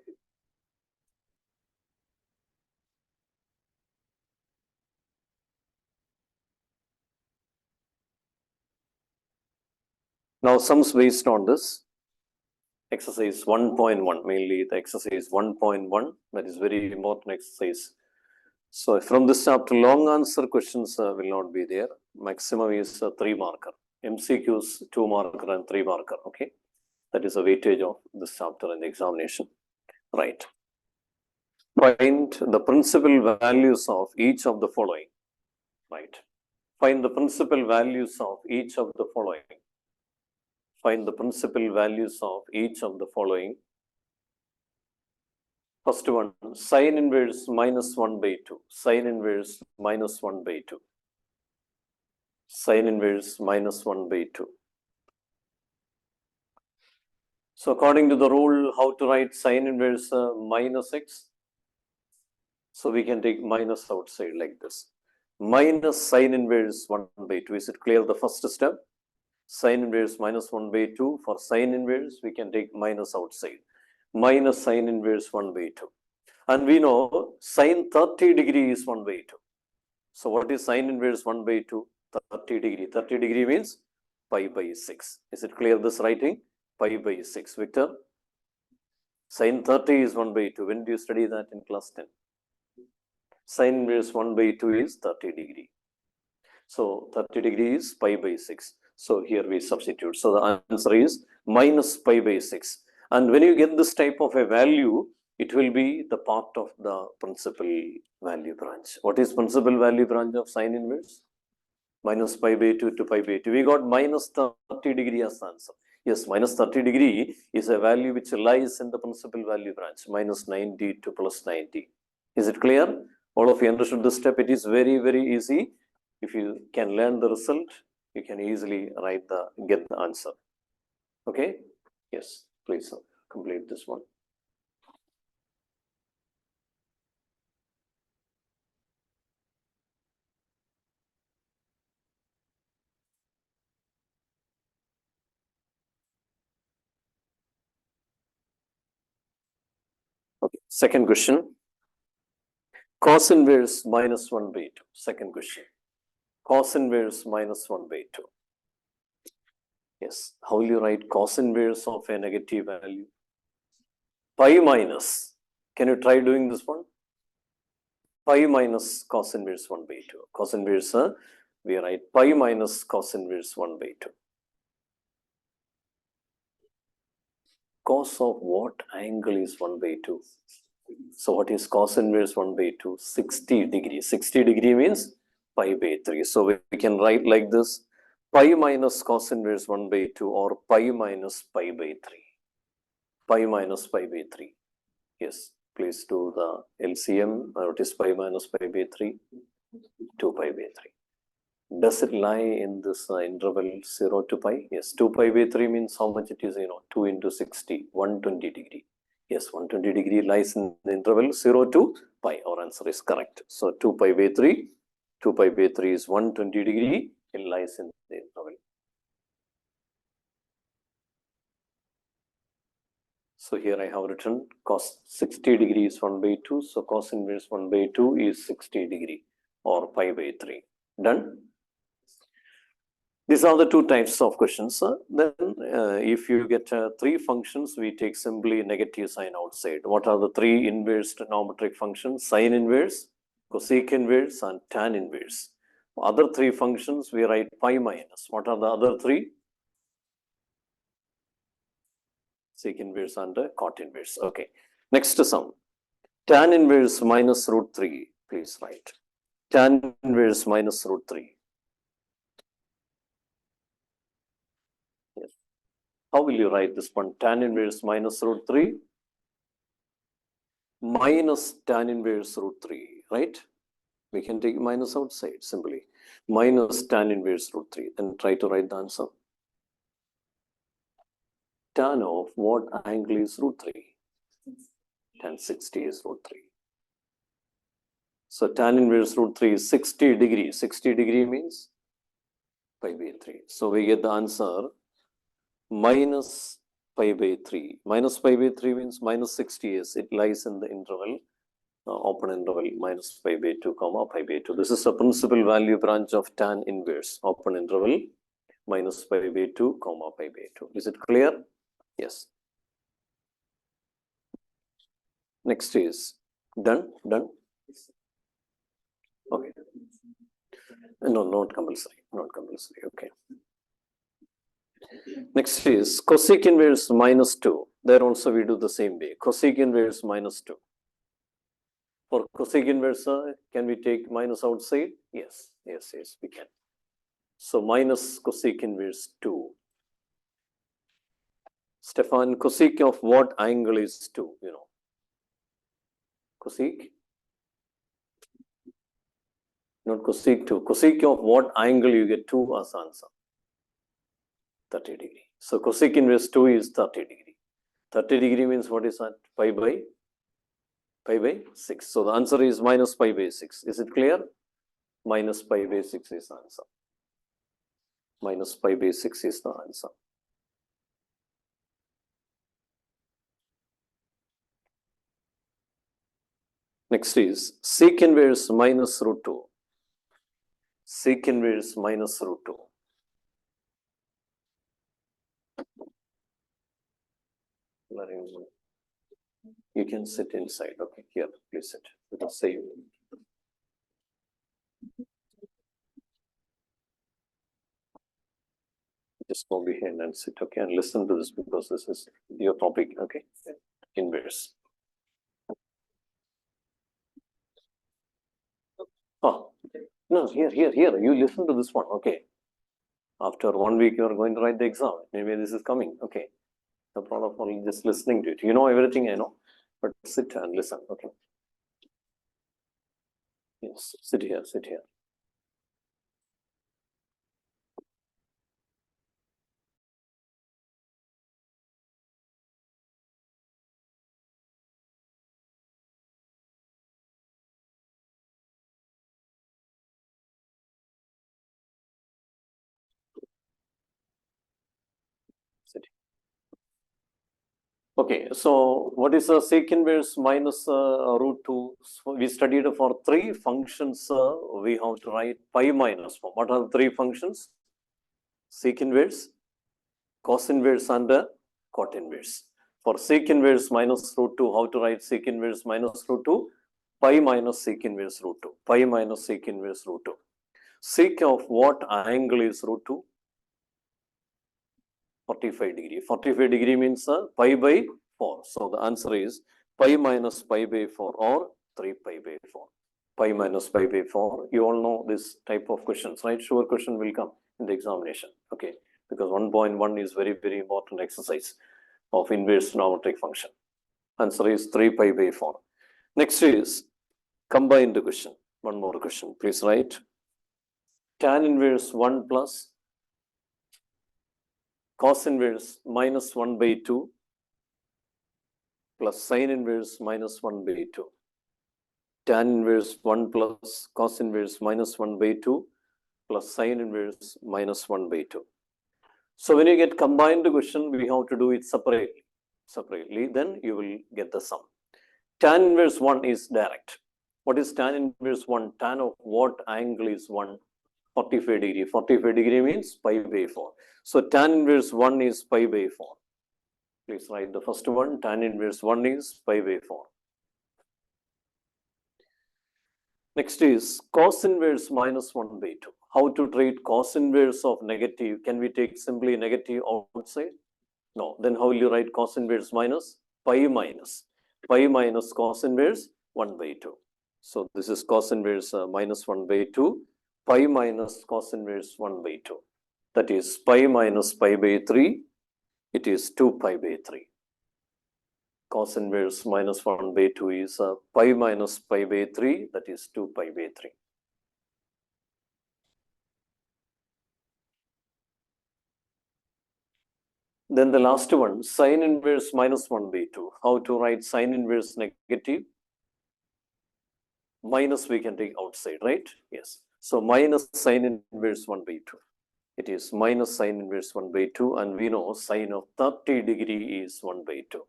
Now sums based on this. Exercise 1.1, mainly the exercise 1.1, that is very important exercise. So from this chapter, long answer questions will not be there. Maximum is 3 marker. MCQs 2 marker and 3 marker. Okay, that is the weightage of this chapter in the examination. Right. Find the principal values of each of the following. Right. Find the principal values of each of the following. Find the principal values of each of the following. First one, sine inverse minus 1 by 2. Sine inverse minus 1 by 2. Sine inverse minus 1 by 2. So according to the rule, how to write sine inverse minus x? So we can take minus outside like this. Minus sine inverse 1 by 2. Is it clear, the first step? Sine inverse minus 1 by 2. For sine inverse, we can take minus outside. Minus sine inverse 1 by 2. And we know sine 30 degree is 1 by 2. So what is sine inverse 1 by 2? 30 degree. 30 degree means pi by 6. Is it clear, this writing? Pi by 6. Victor? Sine 30 is 1 by 2. When do you study that in class 10? Sine inverse 1 by 2 is 30 degree. So 30 degree is pi by 6. So here we substitute. So the answer is minus pi by 6. And when you get this type of a value, it will be the part of the principal value branch. What is principal value branch of sine inverse? Minus pi by 2 to pi by 2. We got minus 30 degree as the answer. Yes, minus 30 degree is a value which lies in the principal value branch, minus 90 to plus 90. Is it clear? All of you understood this step. It is very, very easy. If you can learn the result, you can easily get the answer. Okay? Yes, please complete this one. Okay, second question. Cos inverse minus 1 by 2. Second question. Cos inverse minus 1 by 2. Yes, how will you write cos inverse of a negative value? Pi minus. Can you try doing this one? Pi minus cos inverse 1 by 2. Cos inverse, we write pi minus cos inverse 1 by 2. Cos of what angle is 1 by 2? So what is cos inverse 1 by 2? 60 degree. 60 degree means pi by 3. So we can write like this, pi minus cos inverse 1 by 2 or pi minus pi by 3. Pi minus pi by 3. Yes, please do the LCM. What is pi minus pi by 3? 2 pi by 3. Does it lie in this interval 0 to pi? Yes, 2 pi by 3 means how much it is, 2 into 60, 120 degree. Yes, 120 degree lies in the interval 0 to pi. Our answer is correct. So 2 pi by 3, 2 pi by 3 is 120 degree. It lies in the interval. So here I have written cos 60 degree is 1 by 2. So cos inverse 1 by 2 is 60 degree or pi by 3. Done? These are the two types of questions. Then if you get 3 functions, we take simply negative sign outside. What are the 3 inverse trigonometric functions? Sine inverse, cosec inverse, and tan inverse. Other 3 functions, we write pi minus. What are the other 3? Sec inverse and cot inverse. Okay. Next sum. Tan inverse minus root 3. Please write. Tan inverse minus root 3. Yes. How will you write this one? Tan inverse minus root 3 minus tan inverse root 3, right? We can take minus outside simply. Minus tan inverse root 3. Then try to write the answer. Tan of what angle is root 3? Tan 60 is root 3. So tan inverse root 3 is 60 degree. 60 degree means pi by 3. So we get the answer minus pi by 3. Minus pi by 3 means minus 60 is. It lies in the interval, open interval, minus pi by 2, comma pi by 2. This is a principal value branch of tan inverse, open interval, minus pi by 2, comma pi by 2. Is it clear? Yes. Next is done. Okay. No, not compulsory. Not compulsory. Okay. Next is cosec inverse minus 2. There also we do the same way. Cosec inverse minus 2. For cosec inverse, can we take minus outside? Yes, we can. So minus cosec inverse 2. Stefan, cosec of what angle is 2? You know, cosec? Not cosec 2. Cosec of what angle you get 2 as answer? 30 degree. So cosec inverse 2 is 30 degree. 30 degree means what is that? Pi by 6. So the answer is minus pi by 6. Is it clear? Minus pi by 6 is the answer. Minus pi by 6 is the answer. Next is sec inverse minus root 2. Sec inverse minus root 2. You can sit inside. Okay, here, please sit. Let us say just go behind and sit, okay, and listen to this because this is your topic, okay? Inverse. Oh, no, here. You listen to this one, okay? After 1 week, you are going to write the exam. Maybe this is coming, okay? No problem for just listening to it. You know everything, I know, but sit and listen, okay? Yes, sit here. Sit. Okay, so what is a sec inverse minus root 2? So we studied for 3 functions. We have to write pi minus 1. What are the 3 functions? Sec inverse, cos inverse, and cot inverse. For sec inverse minus root 2, how to write sec inverse minus root 2? Pi minus sec inverse root 2. Pi minus sec inverse root 2. Sec of what angle is root 2? 45 degree. 45 degree means pi by 4. So the answer is pi minus pi by 4 or 3 pi by 4. Pi minus pi by 4. You all know this type of questions, right? Sure question will come in the examination. Okay. Because 1.1 is very, very important exercise of inverse trigonometric function. Answer is 3 pi by 4. Next is combined question. One more question. Please write. Tan inverse 1 plus cos inverse minus 1 by 2 plus sin inverse minus 1 by 2. Tan inverse 1 plus cos inverse minus 1 by 2 plus sin inverse minus 1 by 2. So when you get combined question, we have to do it separately, then you will get the sum. Tan inverse 1 is direct. What is tan inverse 1? Tan of what angle is 1? 45 degree. 45 degree means pi by 4. So tan inverse 1 is pi by 4. Please write the first one. Tan inverse 1 is pi by 4. Next is cos inverse minus 1 by 2. How to treat cos inverse of negative? Can we take simply negative outside? No. Then how will you write cos inverse minus? Pi minus cos inverse 1 by 2. So this is cos inverse minus 1 by 2. Pi minus cos inverse 1 by 2. That is pi minus pi by 3. It is 2 pi by 3. Cos inverse minus 1 by 2 is pi minus pi by 3. That is 2 pi by 3. Then the last one, sin inverse minus 1 by 2. How to write sin inverse negative? Minus we can take outside, right? Yes. So minus sin inverse 1 by 2. It is minus sin inverse 1 by 2. And we know sin of 30 degree is 1 by 2.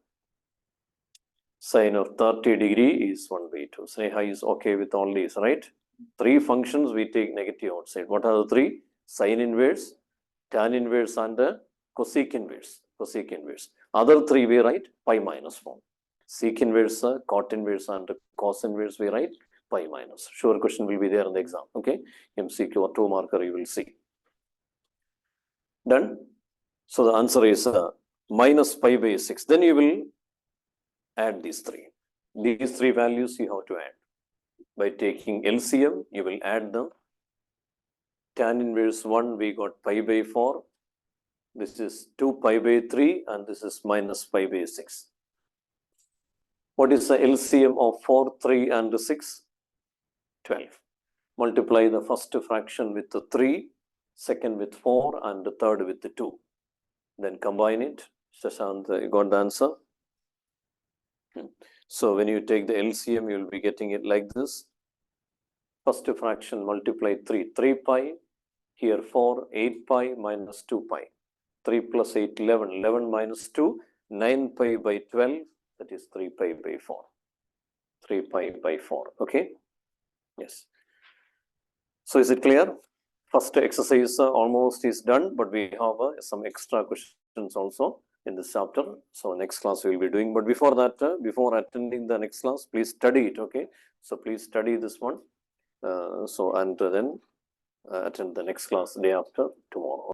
Sin of 30 degree is 1 by 2. Sneha is okay with all these, right? 3 functions we take negative outside. What are the 3? Sin inverse, tan inverse, and cosec inverse. Cosec inverse. Other 3 we write pi minus form. Sec inverse, cot inverse, and cos inverse we write pi minus. Sure question will be there in the exam. Okay. MCQ or 2 marker you will see. Done. So the answer is minus pi by 6. Then you will add these 3. These 3 values you have to add. By taking LCM, you will add them. tan inverse 1, we got pi by 4. This is 2 pi by 3 and this is minus pi by 6. What is the LCM of 4, 3 and 6? 12. Multiply the first fraction with the 3, second with 4 and the third with the 2. Then combine it. Shashant, you got the answer? So when you take the LCM, you will be getting it like this. First fraction multiply 3, 3 pi. Here 4, 8 pi minus 2 pi. 3 plus 8, 11. 11 minus 2, 9 pi by 12. That is 3 pi by 4. 3 pi by 4. Okay? Yes. So is it clear? First exercise almost is done, but we have some extra questions also in this chapter. So next class we will be doing. But before that, before attending the next class, please study it. Okay? So please study this one. And then attend the next class day after tomorrow.